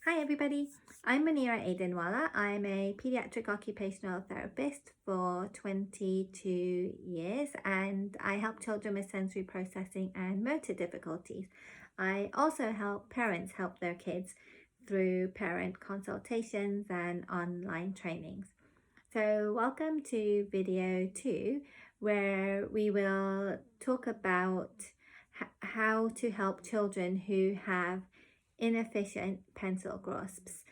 Hi everybody, I'm Manira Aidenwala. I'm a pediatric occupational therapist for 22 years and I help children with sensory processing and motor difficulties. I also help parents help their kids through parent consultations and online trainings. So welcome to video 2 where we will talk about how to help children who have inefficient pencil grasps.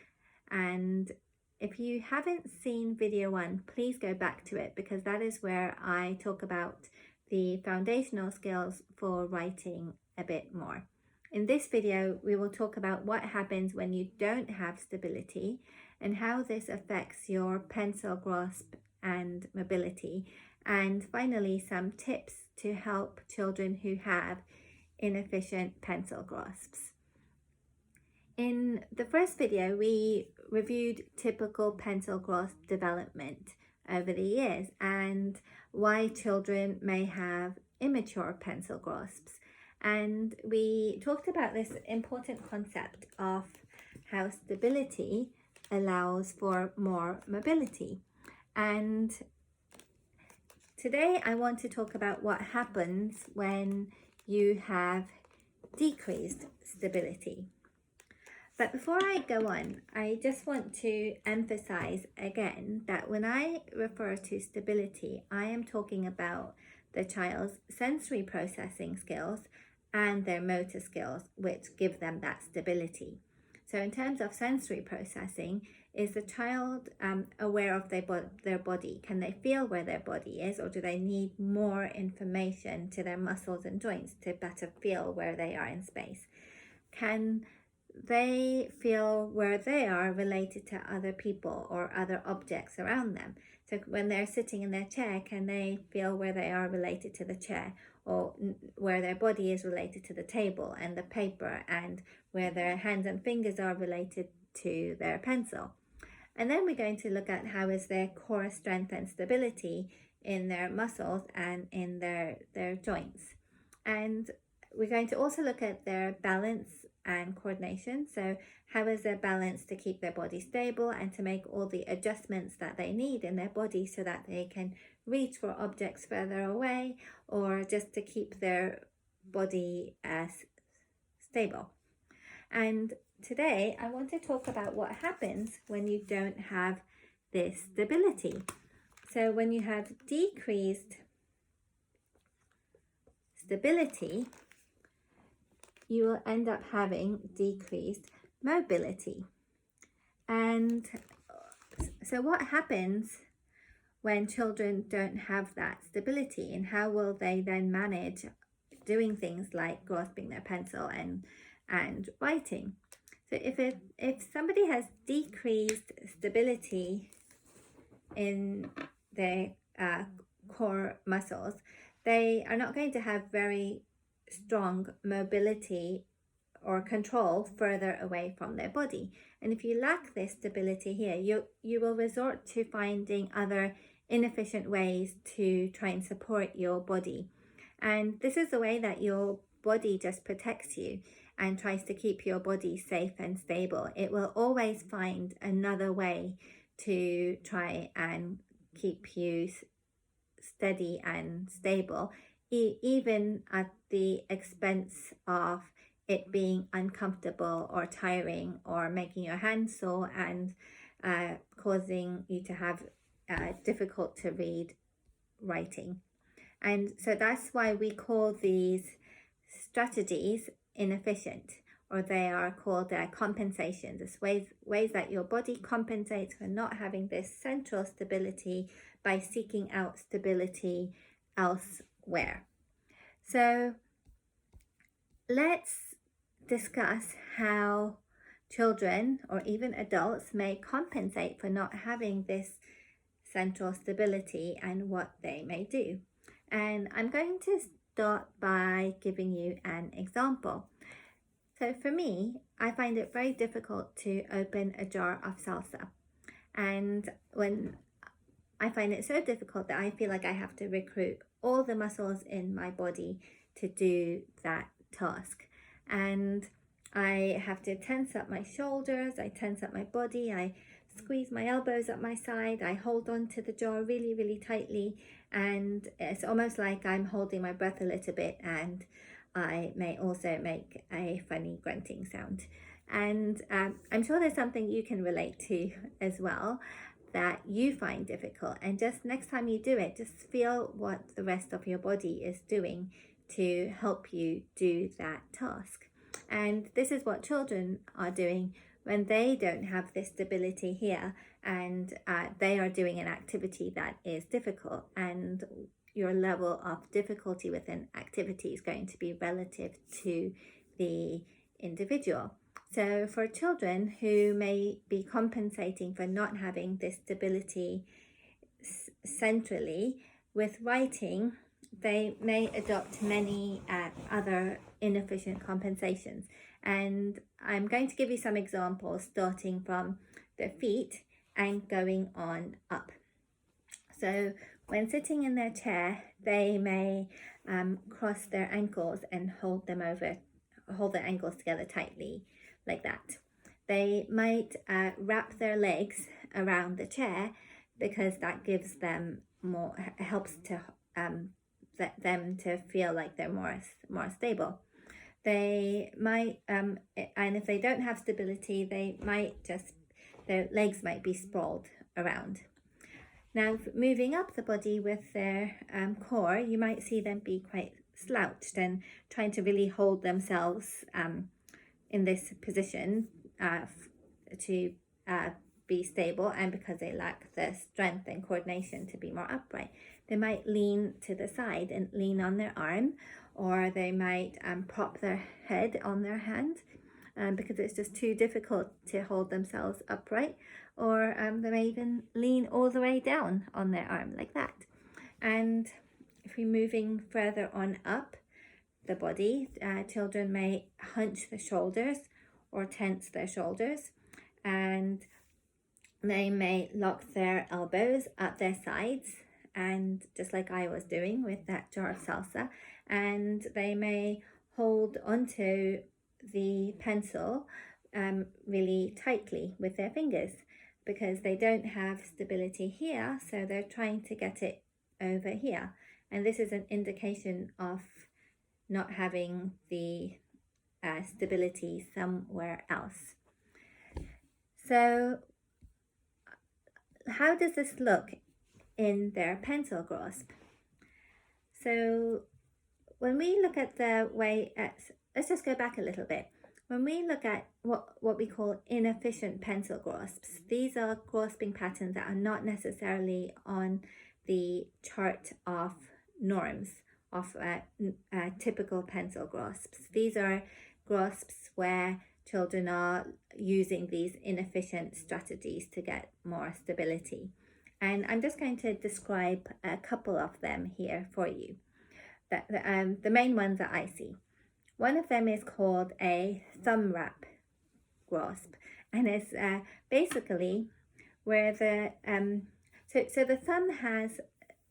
And if you haven't seen video 1, please go back to it because that is where I talk about the foundational skills for writing a bit more. In this video, we will talk about what happens when you don't have stability and how this affects your pencil grasp and mobility. And finally, some tips to help children who have inefficient pencil grasps. In the first video, we reviewed typical pencil grasp development over the years and why children may have immature pencil grasps. And we talked about this important concept of how stability allows for more mobility. And today I want to talk about what happens when you have decreased stability. But before I go on, I just want to emphasize again that when I refer to stability, I am talking about the child's sensory processing skills and their motor skills, which give them that stability. So in terms of sensory processing, is the child aware of their body? Can they feel where their body is, or do they need more information to their muscles and joints to better feel where they are in space? Can they feel where they are related to other people or other objects around them? So when they're sitting in their chair, can they feel where they are related to the chair, or where their body is related to the table and the paper, and where their hands and fingers are related to their pencil? And then we're going to look at how is their core strength and stability in their muscles and in their joints. And we're going to also look at their balance and coordination. So how is their balance to keep their body stable and to make all the adjustments that they need in their body so that they can reach for objects further away, or just to keep their body stable. And today I want to talk about what happens when you don't have this stability. So when you have decreased stability, you will end up having decreased mobility. And so what happens when children don't have that stability, and how will they then manage doing things like grasping their pencil and writing? So if somebody has decreased stability in their core muscles, they are not going to have very strong mobility or control further away from their body. And if you lack this stability here, you will resort to finding other inefficient ways to try and support your body. And this is the way that your body just protects you and tries to keep your body safe and stable. It will always find another way to try and keep you steady and stable, even at the expense of it being uncomfortable or tiring or making your hands sore and causing you to have difficult to read writing. And so that's why we call these strategies inefficient, or they are called compensations. It's ways that your body compensates for not having this central stability by seeking out stability elsewhere. So let's discuss how children or even adults may compensate for not having this central stability and what they may do. And I'm going to start by giving you an example. So for me, I find it very difficult to open a jar of salsa. And when I find it so difficult that I feel like I have to recruit all the muscles in my body to do that task. And I have to tense up my shoulders, I tense up my body, I squeeze my elbows up my side, I hold on to the jaw really, really tightly, and it's almost like I'm holding my breath a little bit, and I may also make a funny grunting sound. And I'm sure there's something you can relate to as well that you find difficult. And just next time you do it, just feel what the rest of your body is doing to help you do that task. And this is what children are doing when they don't have this stability here, and they are doing an activity that is difficult, and your level of difficulty with an activity is going to be relative to the individual. So for children who may be compensating for not having this stability centrally, with writing, they may adopt many other inefficient compensations. And I'm going to give you some examples starting from the feet and going on up. So when sitting in their chair, they may cross their ankles and hold their ankles together tightly like that. They might wrap their legs around the chair because that gives them helps to them to feel like they're more stable. They might, and if they don't have stability, their legs might be sprawled around. Now, moving up the body with their core, you might see them be quite slouched and trying to really hold themselves in this position to be stable, and because they lack the strength and coordination to be more upright. They might lean to the side and lean on their arm, or they might prop their head on their hand because it's just too difficult to hold themselves upright, or they may even lean all the way down on their arm like that. And if we're moving further on up the body, children may hunch the shoulders or tense their shoulders, and they may lock their elbows at their sides, and just like I was doing with that jar of salsa, and they may hold onto the pencil really tightly with their fingers because they don't have stability here, so they're trying to get it over here. And this is an indication of not having the stability somewhere else. So how does this look in their pencil grasp? So when we look at the way, let's just go back a little bit. When we look at what we call inefficient pencil grasps, these are grasping patterns that are not necessarily on the chart of norms of typical pencil grasps. These are grasps where children are using these inefficient strategies to get more stability. And I'm just going to describe a couple of them here for you. The main ones that I see. One of them is called a thumb wrap grasp, and it's basically where the so the thumb has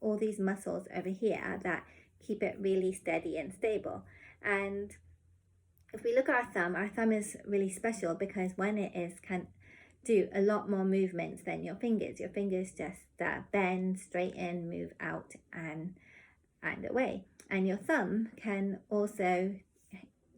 all these muscles over here that keep it really steady and stable. And if we look at our thumb is really special because when it can do a lot more movements than your fingers. Your fingers just bend, straighten, move out and away. And your thumb can also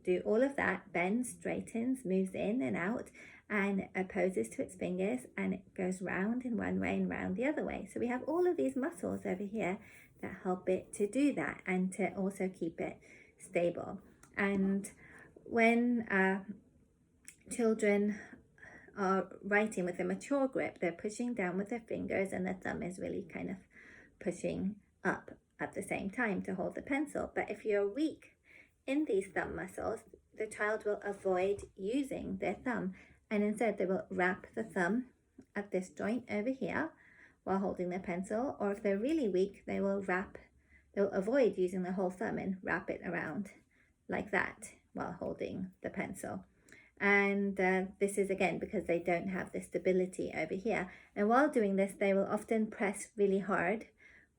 do all of that, bends, straightens, moves in and out, and opposes to its fingers, and it goes round in one way and round the other way. So we have all of these muscles over here that help it to do that and to also keep it stable. And when children are writing with a mature grip, they're pushing down with their fingers, and the thumb is really kind of pushing up at the same time to hold the pencil. But if you're weak in these thumb muscles, the child will avoid using their thumb, and instead they will wrap the thumb at this joint over here while holding their pencil. Or if they're really weak, they'll avoid using the whole thumb and wrap it around like that while holding the pencil. And this is again because they don't have the stability over here. And while doing this, they will often press really hard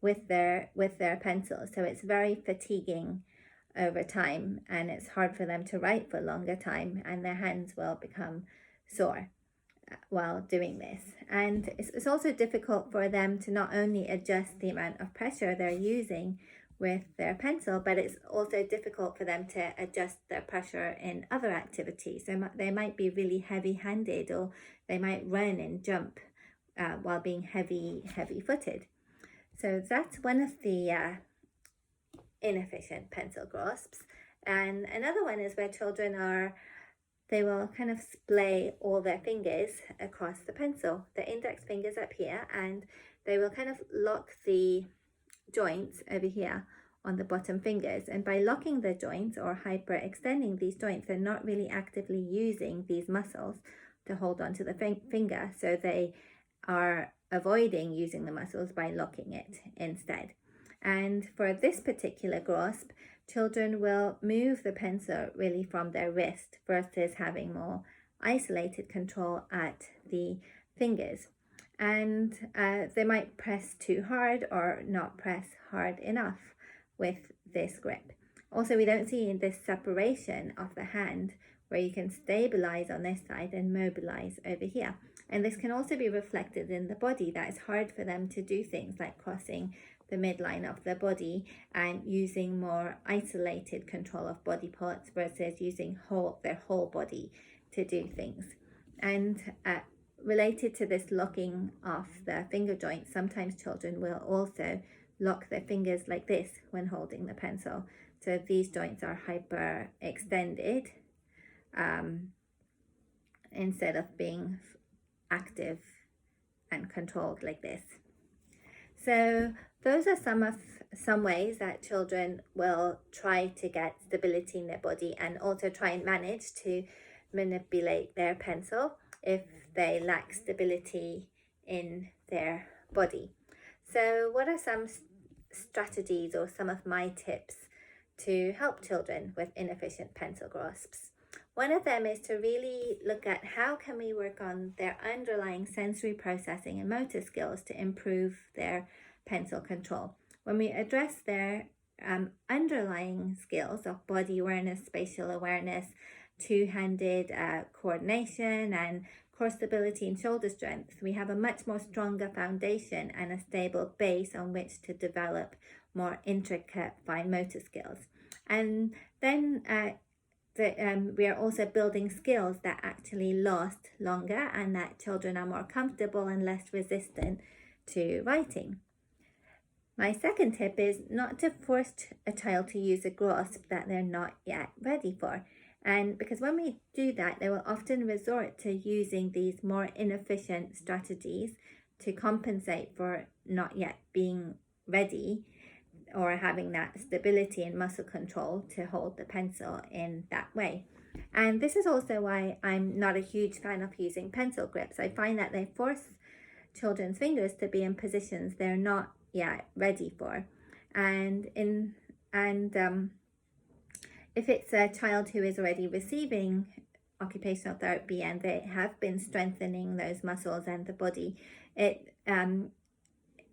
with their pencil, so it's very fatiguing over time, and it's hard for them to write for a longer time, and their hands will become sore while doing this. And it's also difficult for them to not only adjust the amount of pressure they're using with their pencil, but it's also difficult for them to adjust their pressure in other activities. So they might be really heavy-handed, or they might run and jump while being heavy-footed. So that's one of the inefficient pencil grasps. And another one is where children they will kind of splay all their fingers across the pencil, the index fingers up here, and they will kind of lock the joints over here on the bottom fingers. And by locking the joints or hyperextending these joints, they're not really actively using these muscles to hold on to the finger, so they are avoiding using the muscles by locking it instead. And for this particular grasp, children will move the pencil really from their wrist versus having more isolated control at the fingers. And they might press too hard or not press hard enough with this grip. Also, we don't see this separation of the hand where you can stabilize on this side and mobilize over here. And this can also be reflected in the body, that it's hard for them to do things like crossing the midline of the body and using more isolated control of body parts versus using their whole body to do things. And related to this locking of the finger joints, sometimes children will also lock their fingers like this when holding the pencil. So these joints are hyper extended instead of being active and controlled like this. So those are some ways that children will try to get stability in their body, and also try and manage to manipulate their pencil if they lack stability in their body. So what are some strategies or some of my tips to help children with inefficient pencil grasps? One of them is to really look at how can we work on their underlying sensory processing and motor skills to improve their pencil control. When we address their underlying skills of body awareness, spatial awareness, two-handed coordination, and core stability and shoulder strength, we have a much more stronger foundation and a stable base on which to develop more intricate fine motor skills. And then we are also building skills that actually last longer, and that children are more comfortable and less resistant to writing. My second tip is not to force a child to use a grasp that they're not yet ready for. And because when we do that, they will often resort to using these more inefficient strategies to compensate for not yet being ready or having that stability and muscle control to hold the pencil in that way. And this is also why I'm not a huge fan of using pencil grips. I find that they force children's fingers to be in positions they're not yet ready for. And if it's a child who is already receiving occupational therapy and they have been strengthening those muscles and the body, it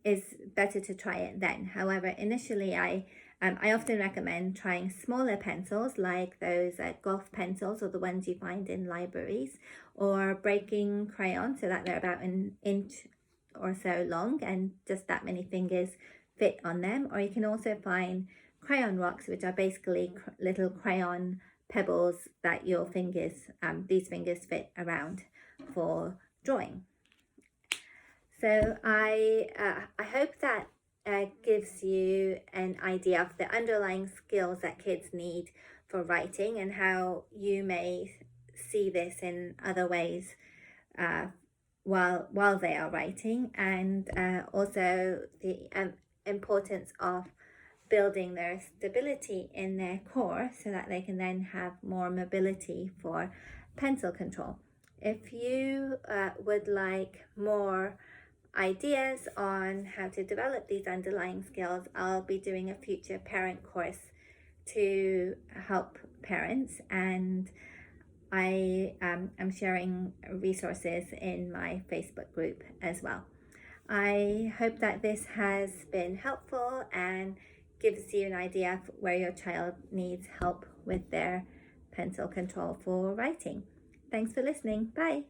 is better to try it then. However, initially I often recommend trying smaller pencils like those golf pencils, or the ones you find in libraries, or breaking crayons so that they're about an inch or so long and just that many fingers fit on them. Or you can also find crayon rocks, which are basically little crayon pebbles that your fingers, these fingers fit around for drawing. So I hope that gives you an idea of the underlying skills that kids need for writing, and how you may see this in other ways while they are writing, and also the importance of building their stability in their core so that they can then have more mobility for pencil control. If you would like more ideas on how to develop these underlying skills, I'll be doing a future parent course to help parents, and I am sharing resources in my Facebook group as well. I hope that this has been helpful and gives you an idea of where your child needs help with their pencil control for writing. Thanks for listening. Bye.